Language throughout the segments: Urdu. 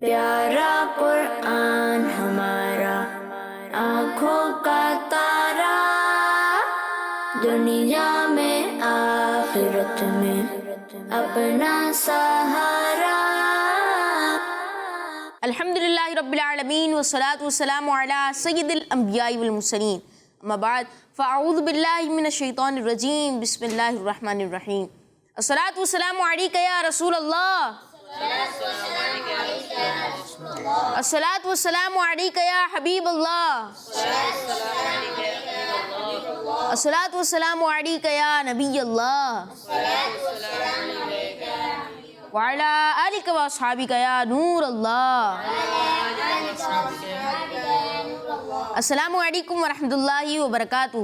پیارا قرآن ہمارا آنکھوں کا تارا، دنیا میں آخرت میں اپنا سہارا۔ الحمدللہ رب العالمین والصلاة والسلام علی سید الانبیاء والمرسلین، اما بعد فاعوذ باللہ من الشیطان الرجیم، بسم اللہ الرحمن الرحیم۔ الصلاة والسلام علیکہ یا رسول اللہ، الصلاة والسلام علیکہ یا حبیب اللہ، الصلاة والسلام علیکہ یا نبی اللہ، وعلی آلک و اصحابک یا نور اللہ۔ السلام علیکم ورحمۃ اللہ وبرکاتہ۔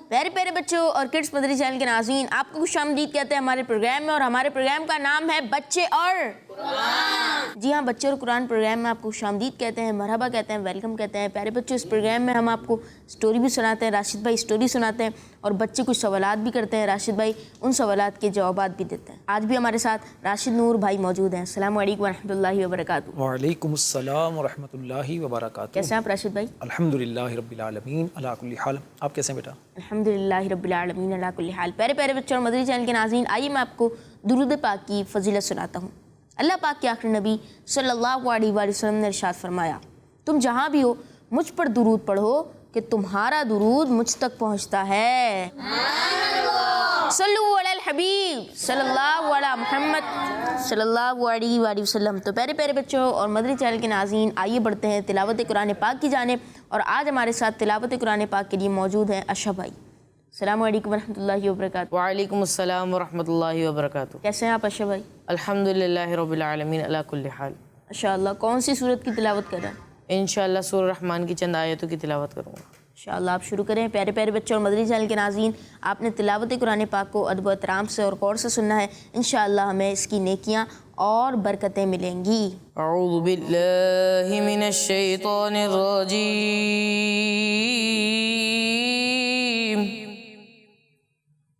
پیارے پیارے بچوں اور کڈس مدری چینل کے ناظرین، آپ کو خوش آمدید کہتے ہیں ہمارے پروگرام میں، اور ہمارے پروگرام کا نام ہے بچے اور قرآن۔ جی ہاں، بچے اور قرآن پروگرام میں آپ کو خوش آمدید کہتے ہیں، مرحبا کہتے ہیں، ویلکم کہتے ہیں۔ پیارے بچوں، اس پروگرام میں ہم آپ کو سٹوری بھی سناتے ہیں، راشد بھائی سٹوری سناتے ہیں، اور بچے کچھ سوالات بھی کرتے ہیں، راشد بھائی ان سوالات کے جوابات بھی دیتے ہیں۔ آج بھی ہمارے ساتھ راشد نور بھائی موجود ہیں۔ السلام علیکم ورحمۃ اللہ وبرکاتہ۔ وعلیکم السلام ورحمۃ اللہ وبرکاتہ۔ کیسے ہیں آپ راشد بھائی؟ الحمدللہ رب العالمین علی کل حال۔ آپ کیسے ہیں بیٹا؟ الحمدللہ رب العالمین علی کل حال۔ پیارے پیارے بچوں اور مدری چینل کے ناظرین، آئیے میں آپ کو درود پاک کی فضیلت سناتا ہوں۔ اللہ پاک کے آخری نبی صلی اللہ علیہ وآلہ وسلم نے ارشاد فرمایا، تم جہاں بھی ہو مجھ پر درود پڑھو کہ تمہارا درود مجھ تک پہنچتا ہے۔ صلو علی الحبیب صلی اللہ علی محمد صلی اللہ علیہ وآلہ وسلم۔ تو پیارے پیارے بچوں اور مدری چینل کے ناظرین، آئیے بڑھتے ہیں تلاوت قرآن پاک کی جانب، اور آج ہمارے ساتھ تلاوت قرآن پاک کے لیے موجود ہیں اشرف بھائی۔ السلام علیکم ورحمۃ اللہ وبرکاتہ۔ وعلیکم السلام ورحمۃ اللہ وبرکاتہ۔ کیسے ہیں آپ اشرف بھائی؟ الحمدللہ رب العالمین علی کل حال۔ ماشاءاللہ، کون سی سورت کی تلاوت کر رہے ہیں؟ انشاءاللہ سورہ رحمان کی چند آیتوں کی تلاوت کروں گا۔ انشاءاللہ آپ شروع کریں۔ پیارے پیارے بچوں اور مدری چینل کے ناظرین، آپ نے تلاوت قرآن پاک کو ادب و احترام سے اور غور سے سننا ہے، انشاءاللہ ہمیں اس کی نیکیاں اور برکتیں ملیں گی۔ اعوذ باللہ من الشیطان الرجیم،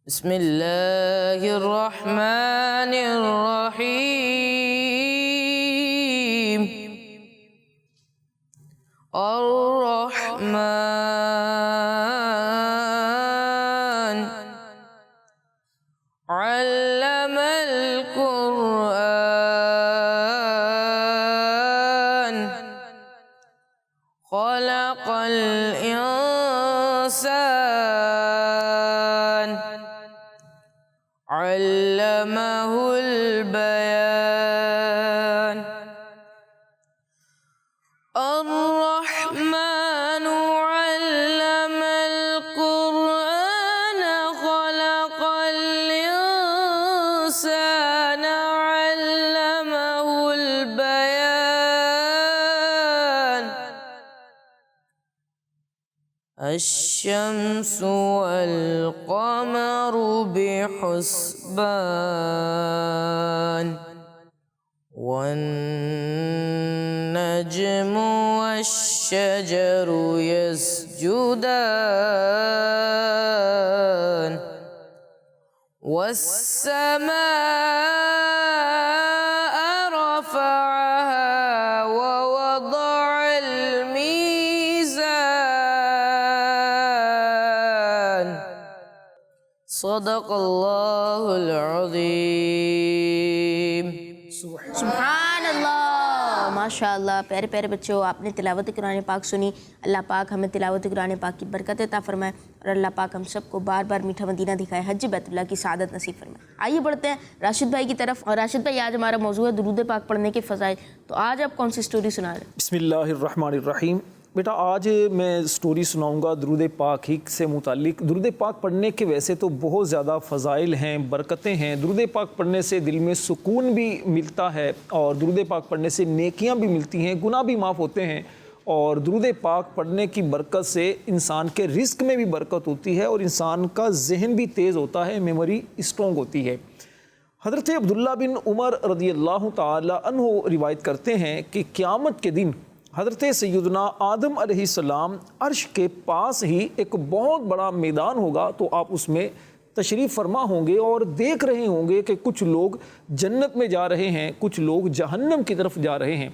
بسم اللہ الرحمن الرحیم۔ الرحمن علم القرآن خلق الإنسان علمه البيان۔ الرحمن علم القرآن خلق الإنسان علمه البيان۔ الشمس والقمر بحسبان، والنجم والشجر يسجدان، والسماء رفعها ووضع الميزان۔ صدق اللہ العظیم۔ سبحان اللہ، ماشاءاللہ۔ پیارے پیارے بچوں، آپ نے تلاوت قرآن پاک سنی۔ اللہ پاک ہمیں تلاوت قرآن پاک کی برکت عطا فرمائے، اور اللہ پاک ہم سب کو بار بار میٹھا مدینہ دکھائے، حج بیت اللہ کی سعادت نصیب فرمائے۔ آئیے بڑھتے ہیں راشد بھائی کی طرف، اور راشد بھائی آج ہمارا موضوع ہے درود پاک پڑھنے کے فضائل، تو آج آپ کون سی سٹوری سنا رہے ہیں؟ بسم اللہ الرحمن الرحیم۔ بیٹا آج میں سٹوری سناؤں گا درود پاک ہی سے متعلق۔ درود پاک پڑھنے کے ویسے تو بہت زیادہ فضائل ہیں، برکتیں ہیں۔ درود پاک پڑھنے سے دل میں سکون بھی ملتا ہے، اور درود پاک پڑھنے سے نیکیاں بھی ملتی ہیں، گناہ بھی معاف ہوتے ہیں، اور درود پاک پڑھنے کی برکت سے انسان کے رزق میں بھی برکت ہوتی ہے، اور انسان کا ذہن بھی تیز ہوتا ہے، میموری اسٹرانگ ہوتی ہے۔ حضرت عبداللہ بن عمر رضی اللہ تعالی عنہ روایت کرتے ہیں کہ قیامت کے دن حضرت سیدنا آدم علیہ السلام عرش کے پاس ہی ایک بہت بڑا میدان ہوگا، تو آپ اس میں تشریف فرما ہوں گے اور دیکھ رہے ہوں گے کہ کچھ لوگ جنت میں جا رہے ہیں، کچھ لوگ جہنم کی طرف جا رہے ہیں۔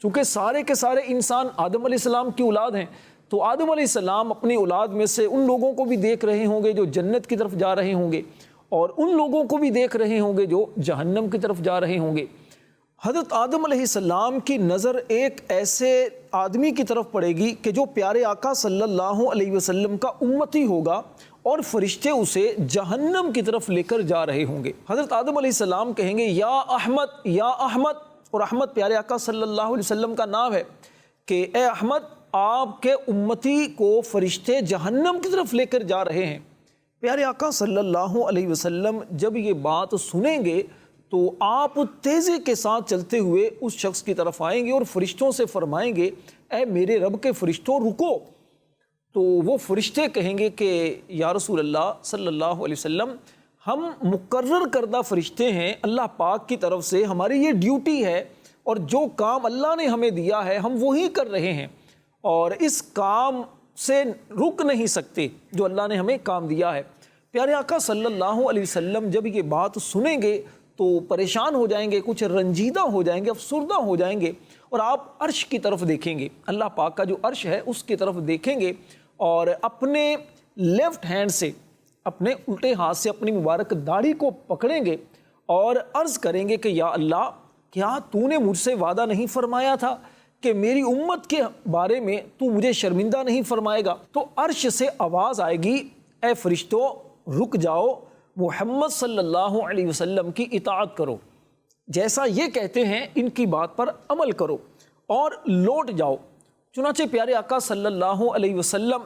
چونکہ سارے کے سارے انسان آدم علیہ السلام کی اولاد ہیں، تو آدم علیہ السلام اپنی اولاد میں سے ان لوگوں کو بھی دیکھ رہے ہوں گے جو جنت کی طرف جا رہے ہوں گے، اور ان لوگوں کو بھی دیکھ رہے ہوں گے جو جہنم کی طرف جا رہے ہوں گے۔ حضرت آدم علیہ السلام کی نظر ایک ایسے آدمی کی طرف پڑے گی کہ جو پیارے آقا صلی اللہ علیہ وسلم کا امتی ہوگا، اور فرشتے اسے جہنم کی طرف لے کر جا رہے ہوں گے۔ حضرت آدم علیہ السلام کہیں گے یا احمد یا احمد، اور احمد پیارے آقا صلی اللہ علیہ وسلم کا نام ہے کہ اے احمد آپ کے امتی کو فرشتے جہنم کی طرف لے کر جا رہے ہیں۔ پیارے آقا صلی اللہ علیہ وسلم جب یہ بات سنیں گے تو آپ تیزی کے ساتھ چلتے ہوئے اس شخص کی طرف آئیں گے اور فرشتوں سے فرمائیں گے اے میرے رب کے فرشتوں رکو۔ تو وہ فرشتے کہیں گے کہ یا رسول اللہ صلی اللہ علیہ وسلم ہم مقرر کردہ فرشتے ہیں اللہ پاک کی طرف سے، ہماری یہ ڈیوٹی ہے اور جو کام اللہ نے ہمیں دیا ہے ہم وہی کر رہے ہیں، اور اس کام سے رک نہیں سکتے جو اللہ نے ہمیں کام دیا ہے۔ پیارے آقا صلی اللہ علیہ وسلم جب یہ بات سنیں گے تو پریشان ہو جائیں گے، کچھ رنجیدہ ہو جائیں گے، افسردہ ہو جائیں گے، اور آپ عرش کی طرف دیکھیں گے، اللہ پاک کا جو عرش ہے اس کی طرف دیکھیں گے، اور اپنے لیفٹ ہینڈ سے، اپنے الٹے ہاتھ سے اپنی مبارک داڑھی کو پکڑیں گے اور عرض کریں گے کہ یا اللہ کیا تو نے مجھ سے وعدہ نہیں فرمایا تھا کہ میری امت کے بارے میں تو مجھے شرمندہ نہیں فرمائے گا؟ تو عرش سے آواز آئے گی اے فرشتوں رک جاؤ، محمد صلی اللہ علیہ وسلم کی اطاعت کرو، جیسا یہ کہتے ہیں ان کی بات پر عمل کرو اور لوٹ جاؤ۔ چنانچہ پیارے آقا صلی اللہ علیہ وسلم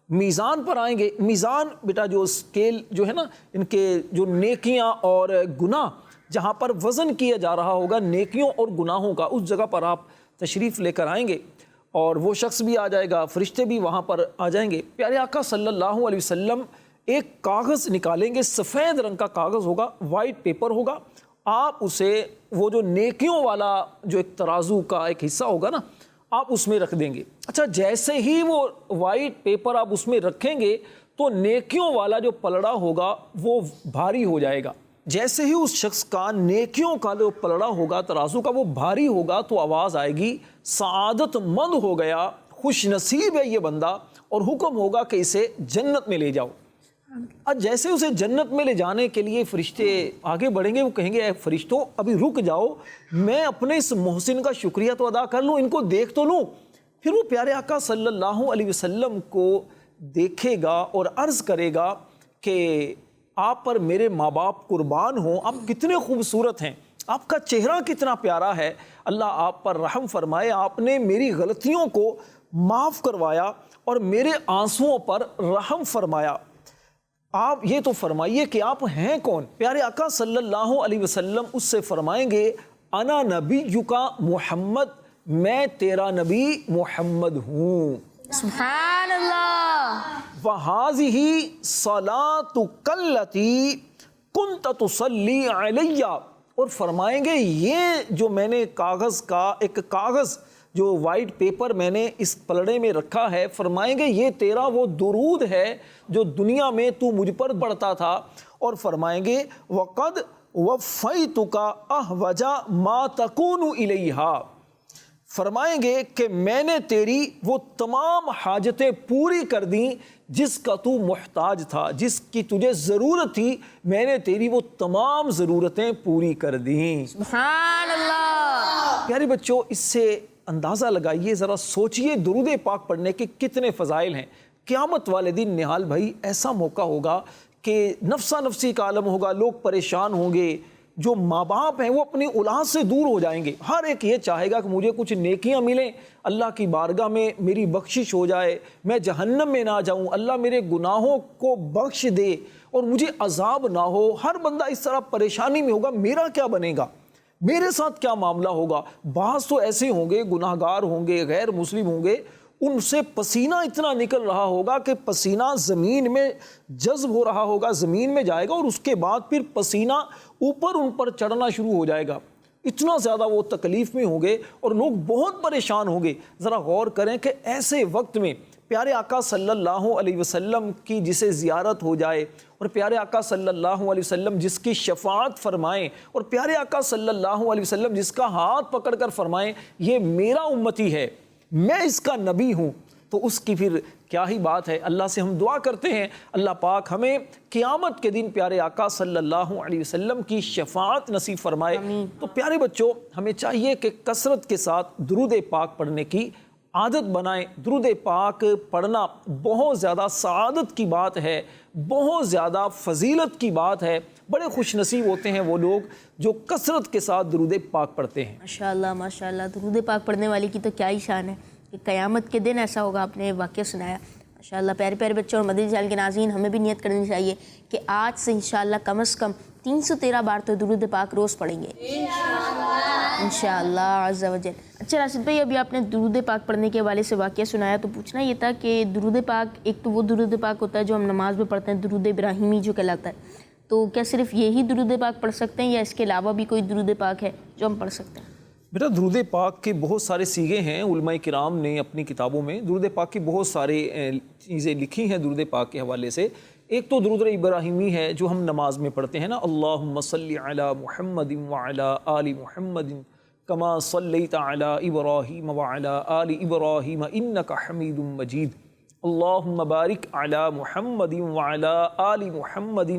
میزان پر آئیں گے۔ میزان بیٹا جو اسکیل جو ہے نا، ان کے جو نیکیاں اور گناہ جہاں پر وزن کیا جا رہا ہوگا نیکیوں اور گناہوں کا، اس جگہ پر آپ تشریف لے کر آئیں گے، اور وہ شخص بھی آ جائے گا، فرشتے بھی وہاں پر آ جائیں گے۔ پیارے آقا صلی اللہ علیہ وسلم ایک کاغذ نکالیں گے، سفید رنگ کا کاغذ ہوگا، وائٹ پیپر ہوگا، آپ اسے وہ جو نیکیوں والا جو ایک ترازو کا ایک حصہ ہوگا نا، آپ اس میں رکھ دیں گے۔ اچھا، جیسے ہی وہ وائٹ پیپر آپ اس میں رکھیں گے تو نیکیوں والا جو پلڑا ہوگا وہ بھاری ہو جائے گا۔ جیسے ہی اس شخص کا نیکیوں کا جو پلڑا ہوگا ترازو کا وہ بھاری ہوگا تو آواز آئے گی سعادت مند ہو گیا، خوش نصیب ہے یہ بندہ، اور حکم ہوگا کہ اسے جنت میں لے جاؤ۔ اب جیسے اسے جنت میں لے جانے کے لیے فرشتے آگے بڑھیں گے، وہ کہیں گے اے فرشتوں ابھی رک جاؤ، میں اپنے اس محسن کا شکریہ تو ادا کر لوں، ان کو دیکھ تو لوں۔ پھر وہ پیارے آقا صلی اللہ علیہ وسلم کو دیکھے گا اور عرض کرے گا کہ آپ پر میرے ماں باپ قربان ہوں، آپ کتنے خوبصورت ہیں، آپ کا چہرہ کتنا پیارا ہے، اللہ آپ پر رحم فرمائے، آپ نے میری غلطیوں کو معاف کروایا اور میرے آنسوؤں پر رحم فرمایا۔ آپ یہ تو فرمائیے کہ آپ ہیں کون؟ پیارے آقا صلی اللہ علیہ وسلم اس سے فرمائیں گے انا نبیک محمد، میں تیرا نبی محمد ہوں۔ سبحان اللہ۔ وَهَذِهِ صَلَاتُكَ الَّتِي كُنْتَ تُصَلِّي عَلَيَّ، اور فرمائیں گے یہ جو میں نے کاغذ کا ایک کاغذ جو وائٹ پیپر میں نے اس پلڑے میں رکھا ہے، فرمائیں گے یہ تیرا وہ درود ہے جو دنیا میں تو مجھ پر پڑھتا تھا، اور فرمائیں گے وَقَدْ وَفَّيْتُكَ أَحْوَجَ مَا تَكُونُ إِلَيْهَا، فرمائیں گے کہ میں نے تیری وہ تمام حاجتیں پوری کر دیں جس کا تو محتاج تھا، جس کی تجھے ضرورت تھی، میں نے تیری وہ تمام ضرورتیں پوری کر دیں۔ سبحان اللہ۔ پیارے بچوں، اس سے اندازہ لگائیے، ذرا سوچئے درود پاک پڑھنے کے کتنے فضائل ہیں۔ قیامت والے دن نہال بھائی ایسا موقع ہوگا کہ نفسا نفسی کا عالم ہوگا، لوگ پریشان ہوں گے، جو ماں باپ ہیں وہ اپنی اولاد سے دور ہو جائیں گے، ہر ایک یہ چاہے گا کہ مجھے کچھ نیکیاں ملیں، اللہ کی بارگاہ میں میری بخشش ہو جائے، میں جہنم میں نہ جاؤں، اللہ میرے گناہوں کو بخش دے اور مجھے عذاب نہ ہو۔ ہر بندہ اس طرح پریشانی میں ہوگا، میرا کیا بنے گا، میرے ساتھ کیا معاملہ ہوگا۔ بعض تو ایسے ہوں گے، گناہ گار ہوں گے، غیر مسلم ہوں گے، ان سے پسینہ اتنا نکل رہا ہوگا کہ پسینہ زمین میں جذب ہو رہا ہوگا، زمین میں جائے گا اور اس کے بعد پھر پسینہ اوپر ان پر چڑھنا شروع ہو جائے گا، اتنا زیادہ وہ تکلیف میں ہوں گے اور لوگ بہت پریشان ہوں گے۔ ذرا غور کریں کہ ایسے وقت میں پیارے آقا صلی اللہ علیہ وسلم کی جسے زیارت ہو جائے اور پیارے آقا صلی اللہ علیہ وسلم جس کی شفاعت فرمائیں اور پیارے آقا صلی اللہ علیہ وسلم جس کا ہاتھ پکڑ کر فرمائیں یہ میرا امتی ہے، میں اس کا نبی ہوں، تو اس کی پھر کیا ہی بات ہے۔ اللہ سے ہم دعا کرتے ہیں اللہ پاک ہمیں قیامت کے دن پیارے آقا صلی اللہ علیہ وسلم کی شفاعت نصیب فرمائے۔ تو پیارے بچوں، ہمیں چاہیے کہ کثرت کے ساتھ درود پاک پڑھنے کی عادت بنائیں۔ درود پاک پڑھنا بہت زیادہ سعادت کی بات ہے، بہت زیادہ فضیلت کی بات ہے۔ بڑے خوش نصیب ہوتے ہیں وہ لوگ جو کثرت کے ساتھ درود پاک پڑھتے ہیں۔ ماشاءاللہ درود پاک پڑھنے والی کی تو کیا ہی شان ہے کہ قیامت کے دن ایسا ہوگا۔ آپ نے واقعہ سنایا ماشاءاللہ۔ پیارے پیارے بچوں اور مدنی چینل کے ناظرین، ہمیں بھی نیت کرنی چاہیے کہ آج سے انشاءاللہ کم از کم 313 بار تو درود پاک روز پڑھیں گے انشاءاللہ عز و جل۔ اچھا راشد بھائی، ابھی آپ نے درود پاک پڑھنے کے حوالے سے واقعہ سنایا، تو پوچھنا یہ تھا کہ درود پاک ایک تو وہ درود پاک ہوتا ہے جو ہم نماز میں پڑھتے ہیں، درود ابراہیمی جو کہلاتا ہے، تو کیا صرف یہی درود پاک پڑھ سکتے ہیں یا اس کے علاوہ بھی کوئی درود پاک ہے جو ہم پڑھ سکتے ہیں؟ بیٹا درود پاک کے بہت سارے سیغے ہیں، علماء کرام نے اپنی کتابوں میں درود پاک کی بہت سارے چیزیں لکھی ہیں درود پاک کے حوالے سے۔ ایک تو درود ابراہیمی ہے جو ہم نماز میں پڑھتے ہیں نا، اللہم صلی علی محمد وعلی آل محمد کما صلیت علی ابراہیم وعلی آل ابراہیم انک حمید مجید، اللہم بارک علی محمد وعلی آل محمد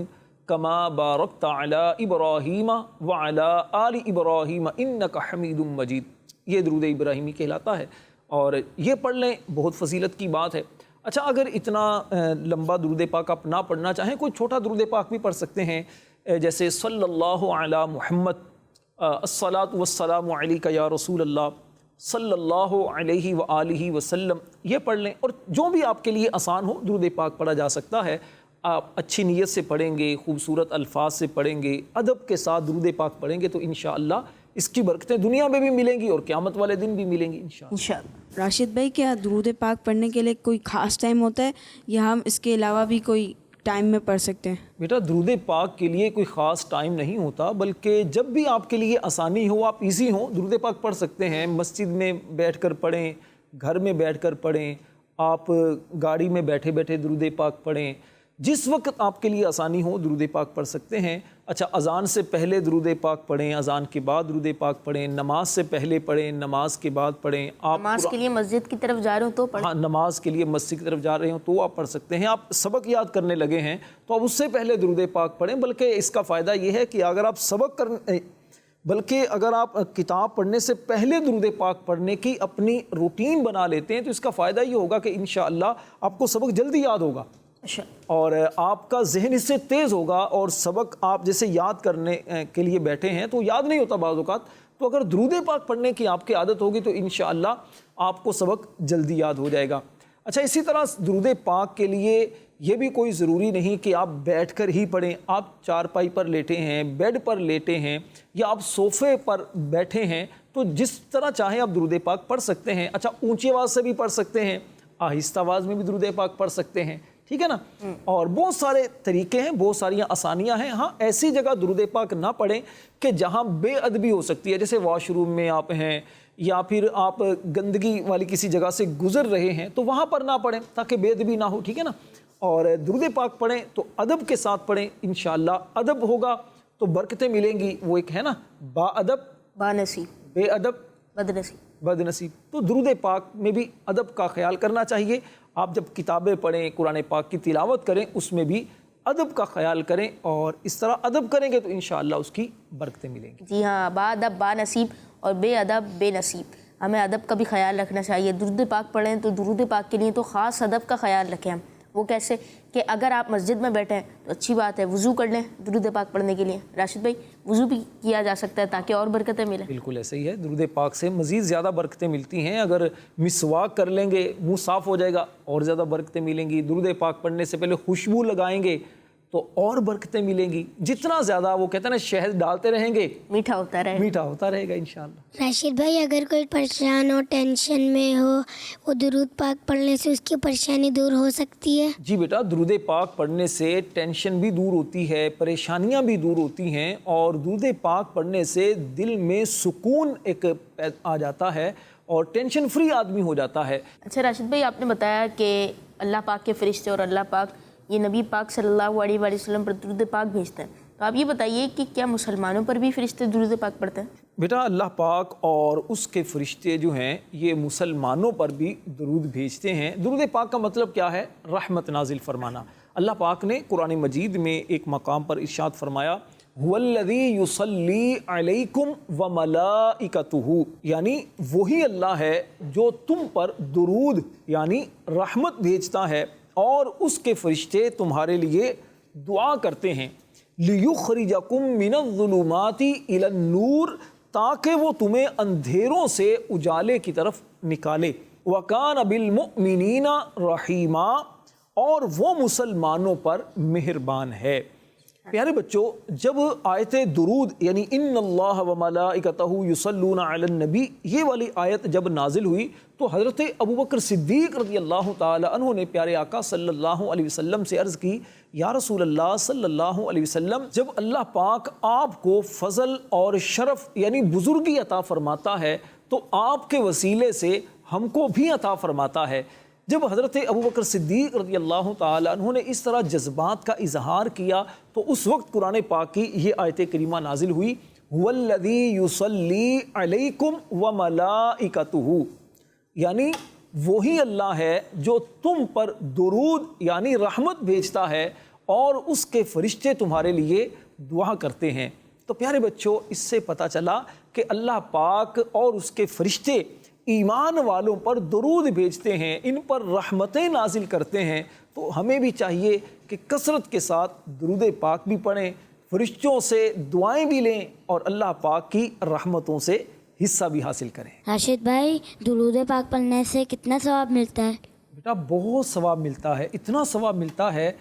کما بارکت علی ابراہیم وعلی آل ابراہیم انک حمید مجید۔ یہ درود ابراہیمی کہلاتا ہے اور یہ پڑھ لیں، بہت فضیلت کی بات ہے۔ اچھا، اگر اتنا لمبا درود پاک آپ نہ پڑھنا چاہیں، کوئی چھوٹا درود پاک بھی پڑھ سکتے ہیں، جیسے صلی اللہ علی محمد، الصلاۃ والسلام علیک یا رسول اللہ، صلی اللہ علیہ وآلہ وسلم، یہ پڑھ لیں۔ اور جو بھی آپ کے لیے آسان ہو درود پاک پڑھا جا سکتا ہے۔ آپ اچھی نیت سے پڑھیں گے، خوبصورت الفاظ سے پڑھیں گے، ادب کے ساتھ درود پاک پڑھیں گے تو انشاءاللہ اس کی برکتیں دنیا میں بھی ملیں گی اور قیامت والے دن بھی ملیں گی انشاءاللہ۔ راشد بھائی، کیا درود پاک پڑھنے کے لیے کوئی خاص ٹائم ہوتا ہے یا ہم اس کے علاوہ بھی کوئی ٹائم میں پڑھ سکتے ہیں؟ بیٹا درود پاک کے لیے کوئی خاص ٹائم نہیں ہوتا، بلکہ جب بھی آپ کے لیے آسانی ہو، آپ ایزی ہو، درود پاک پڑھ سکتے ہیں۔ مسجد میں بیٹھ کر پڑھیں، گھر میں بیٹھ کر پڑھیں، آپ گاڑی میں بیٹھے بیٹھے درود پاک پڑھیں، جس وقت آپ کے لیے آسانی ہو درود پاک پڑھ سکتے ہیں۔ اچھا، اذان سے پہلے درود پاک پڑھیں، اذان کے بعد درود پاک پڑھیں، نماز سے پہلے پڑھیں، نماز کے بعد پڑھیں۔ آپ نماز کے لیے مسجد کی طرف جا رہے ہوں تو پڑھیں؟ ہاں، نماز کے لیے مسجد کی طرف جا رہے ہوں تو آپ پڑھ سکتے ہیں۔ آپ سبق یاد کرنے لگے ہیں تو آپ اس سے پہلے درود پاک پڑھیں، بلکہ اس کا فائدہ یہ ہے کہ اگر آپ کتاب پڑھنے سے پہلے درود پاک پڑھنے کی اپنی روٹین بنا لیتے ہیں تو اس کا فائدہ یہ ہوگا کہ انشاءاللہ آپ کو سبق جلدی یاد ہوگا اور آپ کا ذہن اس سے تیز ہوگا، اور سبق آپ جیسے یاد کرنے کے لیے بیٹھے ہیں تو یاد نہیں ہوتا بعض اوقات، تو اگر درود پاک پڑھنے کی آپ کی عادت ہوگی تو انشاءاللہ آپ کو سبق جلدی یاد ہو جائے گا۔ اچھا، اسی طرح درود پاک کے لیے یہ بھی کوئی ضروری نہیں کہ آپ بیٹھ کر ہی پڑھیں۔ آپ چارپائی پر لیٹے ہیں، بیڈ پر لیٹے ہیں یا آپ صوفے پر بیٹھے ہیں تو جس طرح چاہیں آپ درود پاک پڑھ سکتے ہیں۔ اچھا، اونچی آواز سے بھی پڑھ سکتے ہیں، آہستہ آواز میں بھی درود پاک پڑھ سکتے ہیں، ٹھیک ہے نا؟ اور بہت سارے طریقے ہیں، بہت ساری آسانیاں ہیں۔ ہاں، ایسی جگہ درود پاک نہ پڑھیں کہ جہاں بے ادبی ہو سکتی ہے، جیسے واش روم میں آپ ہیں یا پھر آپ گندگی والی کسی جگہ سے گزر رہے ہیں تو وہاں پر نہ پڑھیں تاکہ بے ادبی نہ ہو، ٹھیک ہے نا؟ اور درود پاک پڑھیں تو ادب کے ساتھ پڑھیں، انشاءاللہ ادب ہوگا تو برکتیں ملیں گی۔ وہ ایک ہے نا، با ادب با نصیب، بے ادب بد نصیب، بد نصیب۔ تو درود پاک میں بھی ادب کا خیال کرنا چاہیے۔ آپ جب کتابیں پڑھیں، قرآن پاک کی تلاوت کریں، اس میں بھی ادب کا خیال کریں، اور اس طرح ادب کریں گے تو انشاءاللہ اس کی برکتیں ملیں گی۔ جی ہاں، با ادب با نصیب اور بے ادب بے نصیب۔ ہمیں ادب کا بھی خیال رکھنا چاہیے۔ درود پاک پڑھیں تو درود پاک کے لیے تو خاص ادب کا خیال رکھیں ہم۔ وہ کیسے کہ اگر آپ مسجد میں بیٹھے ہیں تو اچھی بات ہے، وضو کر لیں درود پاک پڑھنے کے لیے۔ راشد بھائی، وضو بھی کیا جا سکتا ہے تاکہ اور برکتیں ملیں؟ بالکل ایسے ہی ہے، درود پاک سے مزید زیادہ برکتیں ملتی ہیں۔ اگر مسواک کر لیں گے، منہ صاف ہو جائے گا، اور زیادہ برکتیں ملیں گی۔ درود پاک پڑھنے سے پہلے خوشبو لگائیں گے تو اور برکتیں ملیں گی۔ جتنا زیادہ وہ کہتے ہیں نا شہد ڈالتے رہیں گے، میٹھا ہوتا رہے، میٹھا ہوتا رہے گا انشاءاللہ۔ راشد بھائی، اگر کوئی پریشان ہو، ٹینشن میں ہو، وہ درود پاک پڑھنے سے اس کی پریشانی دور ہو سکتی ہے؟ جی بیٹا، درود پاک پڑھنے سے ٹینشن بھی دور ہوتی ہے، پریشانیاں بھی دور ہوتی ہیں، اور درود پاک پڑھنے سے دل میں سکون ایک آ جاتا ہے، اور ٹینشن فری آدمی ہو جاتا ہے۔ اچھا راشد بھائی، آپ نے بتایا کہ اللہ پاک کے فرشتے اور اللہ پاک یہ نبی پاک صلی اللہ علیہ وآلہ وسلم پر درود پاک بھیجتے ہیں، تو آپ یہ بتائیے کہ کیا مسلمانوں پر بھی فرشتے درود پاک پڑھتے ہیں؟ بیٹا اللہ پاک اور اس کے فرشتے جو ہیں یہ مسلمانوں پر بھی درود بھیجتے ہیں۔ درود پاک کا مطلب کیا ہے؟ رحمت نازل فرمانا۔ اللہ پاک نے قرآن مجید میں ایک مقام پر ارشاد فرمایا هو الذی یصلی علیکم وملائکتہ، یعنی وہی اللہ ہے جو تم پر درود یعنی رحمت بھیجتا ہے اور اس کے فرشتے تمہارے لیے دعا کرتے ہیں، لیخرجکم من الظلمات الی النور، تاکہ وہ تمہیں اندھیروں سے اجالے کی طرف نکالے، وکان بالمؤمنین رحیما، اور وہ مسلمانوں پر مہربان ہے۔ پیارے بچوں، جب آیت درود یعنی ان اللہ وملائکتہ یصلون علی النبی یہ والی آیت جب نازل ہوئی تو حضرت ابوبکر صدیق رضی اللہ تعالی عنہ نے پیارے آقا صلی اللہ علیہ وسلم سے عرض کی، یا رسول اللہ صلی اللہ علیہ وسلم، جب اللہ پاک آپ کو فضل اور شرف یعنی بزرگی عطا فرماتا ہے تو آپ کے وسیلے سے ہم کو بھی عطا فرماتا ہے۔ جب حضرت ابوبکر صدیق رضی اللہ تعالی عنہ نے اس طرح جذبات کا اظہار کیا تو اس وقت قرآن پاک کی یہ آیت کریمہ نازل ہوئی، هو الذی یصلی علیکم وملائکتہ، یعنی وہی اللہ ہے جو تم پر درود یعنی رحمت بھیجتا ہے اور اس کے فرشتے تمہارے لیے دعا کرتے ہیں۔ تو پیارے بچوں، اس سے پتہ چلا کہ اللہ پاک اور اس کے فرشتے ایمان والوں پر درود بھیجتے ہیں، ان پر رحمتیں نازل کرتے ہیں، تو ہمیں بھی چاہیے کہ کثرت کے ساتھ درود پاک بھی پڑھیں، فرشتوں سے دعائیں بھی لیں اور اللہ پاک کی رحمتوں سے حصہ بھی حاصل کریں۔ راشد بھائی، درود پاک پڑھنے سے کتنا ثواب ملتا ہے؟ بیٹا بہت ثواب ملتا ہے، اتنا ثواب ملتا ہے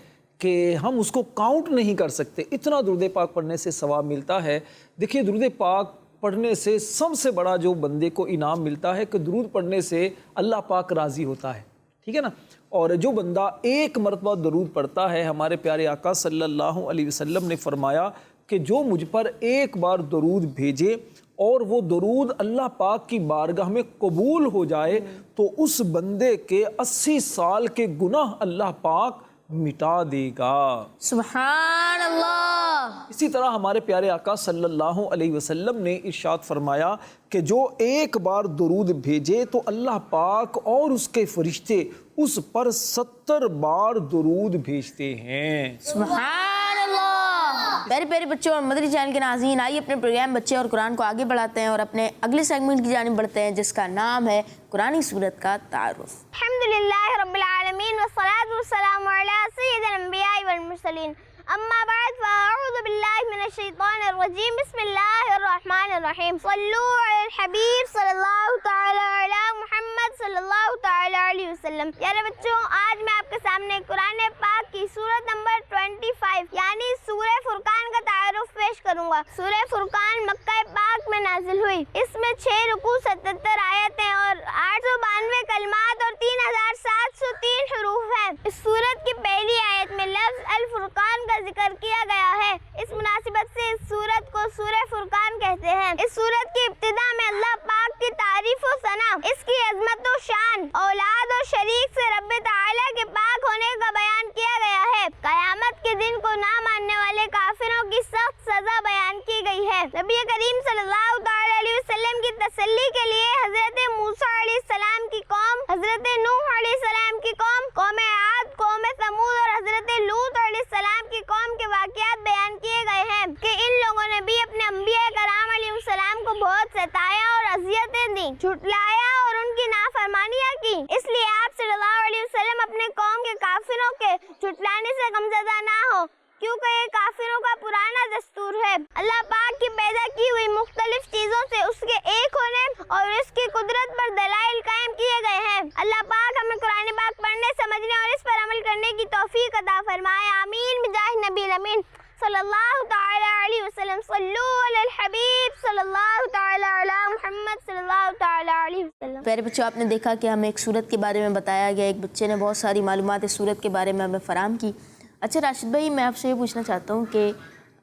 کہ ہم اس کو کاؤنٹ نہیں کر سکتے، اتنا درود پاک پڑھنے سے ثواب ملتا ہے۔ دیکھیے، درود پاک پڑھنے سے سب سے بڑا جو بندے کو انعام ملتا ہے کہ درود پڑھنے سے اللہ پاک راضی ہوتا ہے، ٹھیک ہے نا؟ اور جو بندہ ایک مرتبہ درود پڑھتا ہے، ہمارے پیارے آقا صلی اللہ علیہ وسلم نے فرمایا کہ جو مجھ پر ایک بار درود بھیجے اور وہ درود اللہ پاک کی بارگاہ میں قبول ہو جائے تو اس بندے کے 80 سال کے گناہ اللہ پاک مٹا دے گا۔ سبحان اللہ۔ اسی طرح ہمارے پیارے آقا صلی اللہ علیہ وسلم نے ارشاد فرمایا کہ جو ایک بار درود بھیجے تو اللہ پاک اور اس کے فرشتے اس پر 70 بار درود بھیجتے ہیں۔ سبحان اللہ۔ پیارے پیارے بچوں اور مدری چینل کے ناظرین، آئیے اپنے پروگرام بچے اور قرآن کو آگے بڑھاتے ہیں اور اپنے اگلے سیگمنٹ کی جانب بڑھتے ہیں جس کا نام ہے قرآنی سورت کا تعارف۔ الحمدللہ رب العالمین والصلاة والسلام علی سید الانبیاء والمرسلین، اما بعد فاعوذ باللہ من الشیطان الرجیم، بسم اللہ الرحمن الرحیم، صلو علی الحبیب صلی اللہ تعالی علی محمد صلی اللہ تعالی علیہ وسلم۔ پیارے بچوں، آج میں آپ کے سامنے قرآن پاک کی سورت نمبر 25 یعنی سورہ فرقان کا تعارف پیش کروں گا۔ سورہ فرقان مکہ پاک میں نازل ہوئی، اس میں 6 رکوع 77 آیتیں اور 892 کلمات اور 3703 حروف ہیں۔ اس سورت کی پہلی آیت میں لفظ الفرقان کا ذکر کیا گیا ہے، اس مناسبت سے اس سورت کو سورہ فرقان کہتے ہیں۔ اس سورت کی ابتدا میں اللہ پاک کی تعریف و ثنا، اس کی عظمت و شان، اولاد و شریک سے رب تعالیٰ کے پاک ہونے کا بیان کیا گیا ہے۔ قیامت کے دن کو نہ ماننے والے کافروں کی سخت سزا بیان کی گئی ہے۔ نبی کریم صلی اللہ تعالی علیہ وسلم کی تسلی کے لیے حضرت موسیٰ علیہ السلام کی قوم، حضرت نوح علیہ السلام کی قوم، قوم عاد، قوم ثمود اور حضرت لوط علیہ السلام کی قوم کے واقعات بیان کیے گئے ہیں کہ ان لوگوں نے بھی اپنے انبیاء کرام علیہ السلام کو بہت ستایا اور اذیتیں دی، جھٹلایا اور ان کی نافرمانیاں کی۔ اس لیے آپ صلی اللہ علیہ وسلم اپنے قوم کے کافروں کے جھٹلانے سے غمزدہ نہ ہو، کیونکہ یہ کافروں کا پرانا دستور ہے۔ اللہ پاک کی پیدا کی ہوئی مختلف چیزوں سے اس کے ایک ہونے اور اس کی قدرت پر دلائل قائم کیے گئے ہیں۔ اللہ پاک ہمیں قرآن پاک پڑھنے، سمجھنے اور اس پر عمل کرنے کی توفیق عطا فرمائے، آمین بجاہ نبی الامین صلی اللہ تعالی علیہ وسلم۔ صلو علی الحبیب صلی اللہ تعالی علی محمد صلی اللہ تعالی علیہ وسلم۔ پیارے بچوں، آپ نے دیکھا کہ ہمیں ایک سورت کے بارے میں بتایا گیا، ایک بچے نے بہت ساری معلومات اس سورت کے بارے میں ہمیں فراہم کی۔ اچھا راشد بھائی، میں آپ سے یہ پوچھنا چاہتا ہوں کہ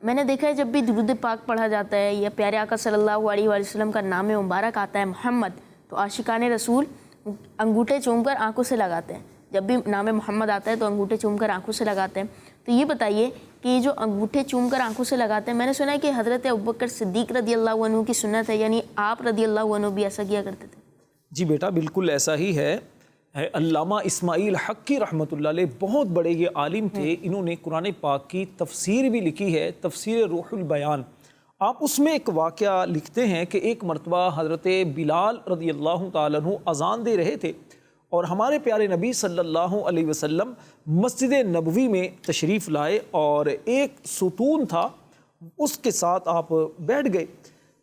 میں نے دیکھا ہے جب بھی درود پاک پڑھا جاتا ہے یا پیارے آقا صلی اللہ علیہ وآلہ وسلم کا نام مبارک آتا ہے محمد، تو عاشقان رسول انگوٹھے چوم کر آنکھوں سے لگاتے ہیں، جب بھی نام محمد آتا ہے تو انگوٹھے چوم کر آنکھوں سے لگاتے ہیں۔ تو یہ بتائیے کہ یہ جو انگوٹھے چوم کر آنکھوں سے لگاتے ہیں، میں نے سنا ہے کہ حضرت ابوبکر صدیق رضی اللہ عنہ کی سنت ہے، یعنی آپ رضی اللہ عنہ بھی ایسا کیا کرتے تھے؟ جی بیٹا بالکل ایسا ہی ہے۔ علامہ اسماعیل حقی رحمۃ اللہ علیہ بہت بڑے یہ عالم تھے، انہوں نے قرآن پاک کی تفسیر بھی لکھی ہے، تفسیر روح البیان۔ آپ اس میں ایک واقعہ لکھتے ہیں کہ ایک مرتبہ حضرت بلال رضی اللہ تعالیٰ عنہ اذان دے رہے تھے اور ہمارے پیارے نبی صلی اللہ علیہ وسلم مسجد نبوی میں تشریف لائے اور ایک ستون تھا اس کے ساتھ آپ بیٹھ گئے۔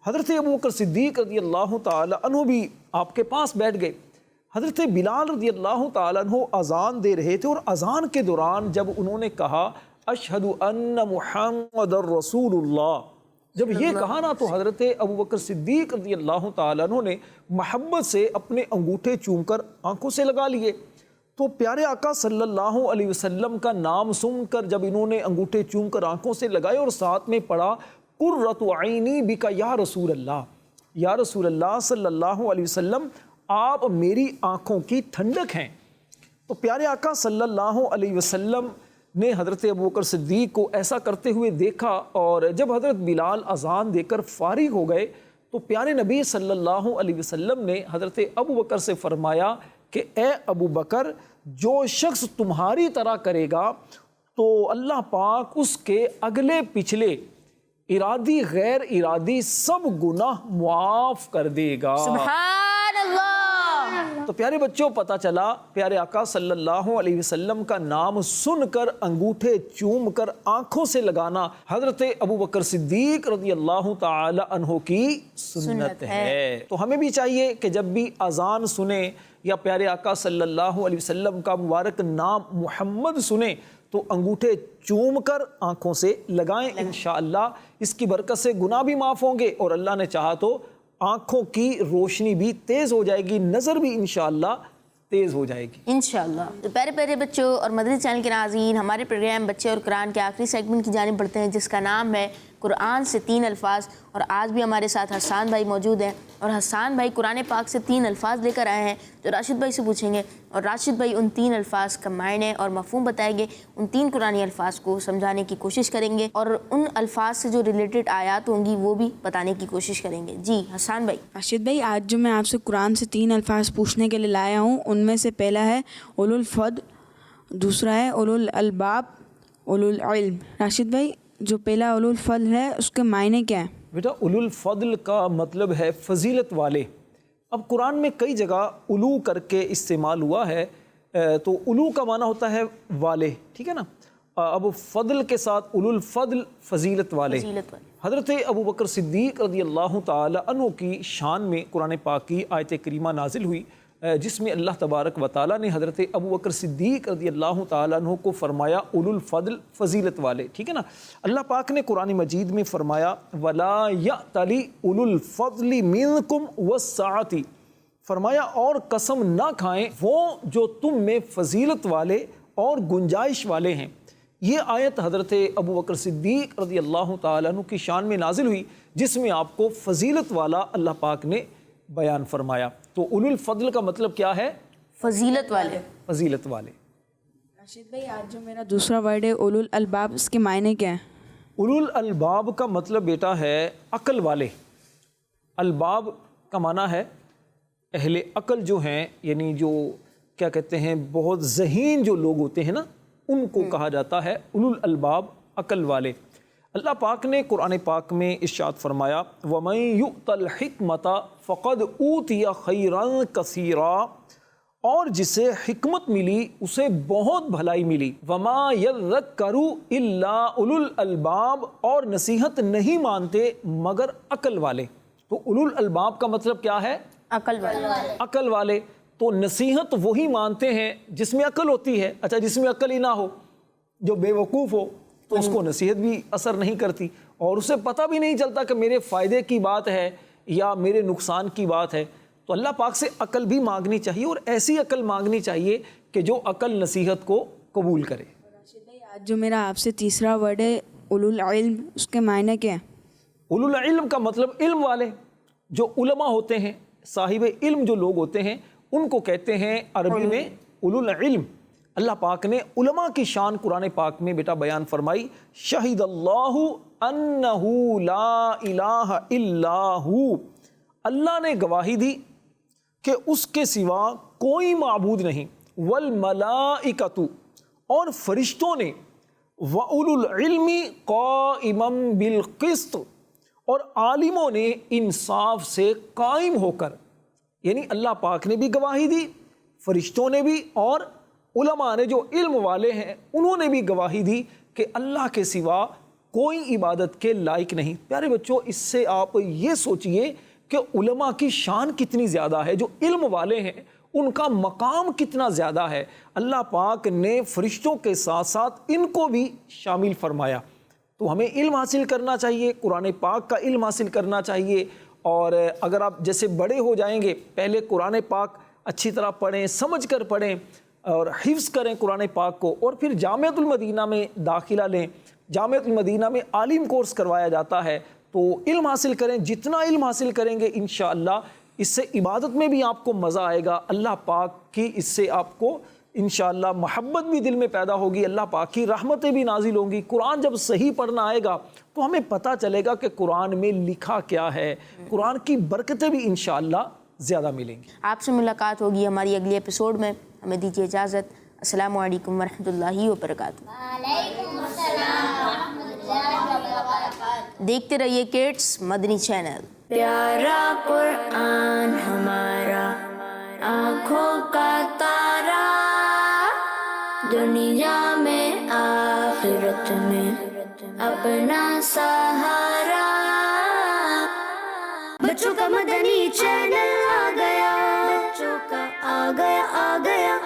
حضرت ابوبکر صدیق رضی اللہ تعالیٰ عنہ بھی آپ کے پاس بیٹھ گئے۔ حضرت بلال رضی اللہ تعالیٰ عنہ اذان دے رہے تھے اور اذان کے دوران جب انہوں نے کہا اشہد ان محمد رسول اللہ، جب یہ کہا نا تو حضرت ابوبکر صدیق رضی اللہ تعالیٰ عنہ نے محبت سے اپنے انگوٹھے چوم کر آنکھوں سے لگا لیے۔ تو پیارے آقا صلی اللہ علیہ وسلم کا نام سن کر جب انہوں نے انگوٹھے چوم کر آنکھوں سے لگائے اور ساتھ میں پڑھا قرۃ عینی بک یا رسول اللہ، یا رسول اللہ صلی اللہ علیہ وسلم آپ میری آنکھوں کی ٹھنڈک ہیں، تو پیارے آقا صلی اللہ علیہ وسلم نے حضرت ابوبکر صدیق کو ایسا کرتے ہوئے دیکھا اور جب حضرت بلال اذان دے کر فارغ ہو گئے تو پیارے نبی صلی اللہ علیہ وسلم نے حضرت ابوبکر سے فرمایا کہ اے ابوبکر، جو شخص تمہاری طرح کرے گا تو اللہ پاک اس کے اگلے پچھلے ارادی غیر ارادی سب گناہ معاف کر دے گا۔ سبحان اللہ۔ تو پیارے بچوں پتہ چلا پیارے آقا صلی اللہ علیہ وسلم کا نام سن کر انگوٹھے چوم کر آنکھوں سے لگانا حضرت ابوبکر صدیق رضی اللہ تعالی عنہ کی سنت ہے۔ تو ہمیں بھی چاہیے کہ جب بھی اذان سنیں یا پیارے آقا صلی اللہ علیہ وسلم کا مبارک نام محمد سنیں تو انگوٹھے چوم کر آنکھوں سے لگائیں، انشاءاللہ اس کی برکت سے گناہ بھی معاف ہوں گے اور اللہ نے چاہا تو آنکھوں کی روشنی بھی تیز ہو جائے گی، نظر بھی انشاءاللہ تیز ہو جائے گی انشاءاللہ۔ تو پیارے پیارے بچوں اور مدنی چینل کے ناظرین، ہمارے پروگرام بچے اور قرآن کے آخری سیگمنٹ کی جانب بڑھتے ہیں جس کا نام ہے قرآن سے 3 الفاظ، اور آج بھی ہمارے ساتھ حسان بھائی موجود ہیں اور حسان بھائی قرآن پاک سے 3 الفاظ لے کر آئے ہیں جو راشد بھائی سے پوچھیں گے اور راشد بھائی ان 3 الفاظ کا معنی اور مفہوم بتائیں گے، ان 3 قرآنی الفاظ کو سمجھانے کی کوشش کریں گے اور ان الفاظ سے جو ریلیٹڈ آیات ہوں گی وہ بھی بتانے کی کوشش کریں گے۔ جی حسان بھائی۔ راشد بھائی، آج جو میں آپ سے قرآن سے 3 الفاظ پوچھنے کے لیے لایا ہوں ان میں سے پہلا ہے اولو الفضل، دوسرا ہے اولو الالباب، اولو العلم۔ راشد بھائی، جو پہلا اولو الفضل ہے اس کے معنی کیا ہیں؟ بیٹا اولو الفضل کا مطلب ہے فضیلت والے۔ اب قرآن میں کئی جگہ اولو کر کے استعمال ہوا ہے، تو اولو کا معنی ہوتا ہے والے، ٹھیک ہے نا۔ اب فضل کے ساتھ اولو الفضل فضیلت والے۔ حضرت ابوبکر صدیق رضی اللہ تعالی عنہ کی شان میں قرآن پاک کی آیت کریمہ نازل ہوئی جس میں اللہ تبارک و تعالیٰ نے حضرت ابوبکر صدیق رضی اللہ تعالیٰ عنہ کو فرمایا اولو الفضل فضیلت والے، ٹھیک ہے نا۔ اللہ پاک نے قرآن مجید میں فرمایا وَلَا يَأْتَلِ اولو الفضل مِنْكُمْ وَالسَّعَةِ، فرمایا اور قسم نہ کھائیں وہ جو تم میں فضیلت والے اور گنجائش والے ہیں۔ یہ آیت حضرت ابوبکر صدیق رضی اللہ تعالیٰ عنہ کی شان میں نازل ہوئی جس میں آپ کو فضیلت والا اللہ پاک نے بیان فرمایا۔ تو اولو الفضل کا مطلب کیا ہے؟ فضیلت والے، فضیلت والے۔ راشد بھائی، آج جو میرا دوسرا ورڈ ہے اولو الالباب، اس کے معنی کیا ہیں؟ اولو الالباب کا مطلب بیٹا ہے عقل والے۔ الباب کا معنی ہے اہل عقل جو ہیں، یعنی جو کیا کہتے ہیں بہت ذہین جو لوگ ہوتے ہیں نا، ان کو کہا جاتا ہے اولو الالباب، عقل والے۔ اللہ پاک نے قرآن پاک میں ارشاد فرمایا وَمَن يُؤْتَ الْحِكْمَةَ فَقَدْ أُوتِيَ خَيْرًا كَثِيرًا، اور جسے حکمت ملی اسے بہت بھلائی ملی۔ وَمَا يَذَّكَّرُ إِلَّا أُولُو الْأَلْبَابِ، اور نصیحت نہیں مانتے مگر عقل والے۔ تو اولو الالباب کا مطلب کیا ہے؟ عقل والے۔ عقل والے۔ تو نصیحت وہی مانتے ہیں جس میں عقل ہوتی ہے۔ اچھا، جس میں عقل ہی نہ ہو، جو بے وقوف ہو، تو اس کو نصیحت بھی اثر نہیں کرتی اور اسے پتہ بھی نہیں چلتا کہ میرے فائدے کی بات ہے یا میرے نقصان کی بات ہے۔ تو اللہ پاک سے عقل بھی مانگنی چاہیے اور ایسی عقل مانگنی چاہیے کہ جو عقل نصیحت کو قبول کرے۔ راشد بھائی، آج جو میرا آپ سے تیسرا ورڈ ہے اولو العلم، اس کے معنی کیا ہے؟ اولو العلم کا مطلب علم والے، جو علماء ہوتے ہیں، صاحب علم جو لوگ ہوتے ہیں ان کو کہتے ہیں عربی میں اولو العلم۔ اللہ پاک نے علماء کی شان قرآن پاک میں بیٹا بیان فرمائی، شہید اللہ انہ لا الہ الا ہو، اللہ نے گواہی دی کہ اس کے سوا کوئی معبود نہیں، والملائکۃ، اور فرشتوں نے، وَأُولُو الْعِلْمِ قَائِمًا بِالْقِسْطِ، اور عالموں نے انصاف سے قائم ہو کر، یعنی اللہ پاک نے بھی گواہی دی، فرشتوں نے بھی، اور علماء نے جو علم والے ہیں انہوں نے بھی گواہی دی کہ اللہ کے سوا کوئی عبادت کے لائق نہیں۔ پیارے بچوں، اس سے آپ یہ سوچئے کہ علماء کی شان کتنی زیادہ ہے، جو علم والے ہیں ان کا مقام کتنا زیادہ ہے۔ اللہ پاک نے فرشتوں کے ساتھ ساتھ ان کو بھی شامل فرمایا۔ تو ہمیں علم حاصل کرنا چاہیے، قرآن پاک کا علم حاصل کرنا چاہیے، اور اگر آپ جیسے بڑے ہو جائیں گے پہلے قرآن پاک اچھی طرح پڑھیں، سمجھ کر پڑھیں اور حفظ کریں قرآن پاک کو، اور پھر جامعۃ المدینہ میں داخلہ لیں۔ جامعۃ المدینہ میں عالم کورس کروایا جاتا ہے، تو علم حاصل کریں، جتنا علم حاصل کریں گے انشاءاللہ اس سے عبادت میں بھی آپ کو مزہ آئے گا، اللہ پاک کی اس سے آپ کو انشاءاللہ محبت بھی دل میں پیدا ہوگی، اللہ پاک کی رحمتیں بھی نازل ہوں گی۔ قرآن جب صحیح پڑھنا آئے گا تو ہمیں پتہ چلے گا کہ قرآن میں لکھا کیا ہے، قرآن کی برکتیں بھی انشاءاللہ زیادہ ملیں گی۔ آپ سے ملاقات ہوگی ہماری اگلی ایپیسوڈ میں، ہمیں دیجیے اجازت۔ السلام علیکم ورحمۃ اللہ وبرکاتہ۔ دیکھتے رہیے کڈس مدنی چینل۔ پیارا قرآن ہمارا آنکھوں کا تارا، دنیا میں آخرت میں اپنا سہارا۔ بچوں کا مدنی چینل آ گیا، بچوں کا آ گیا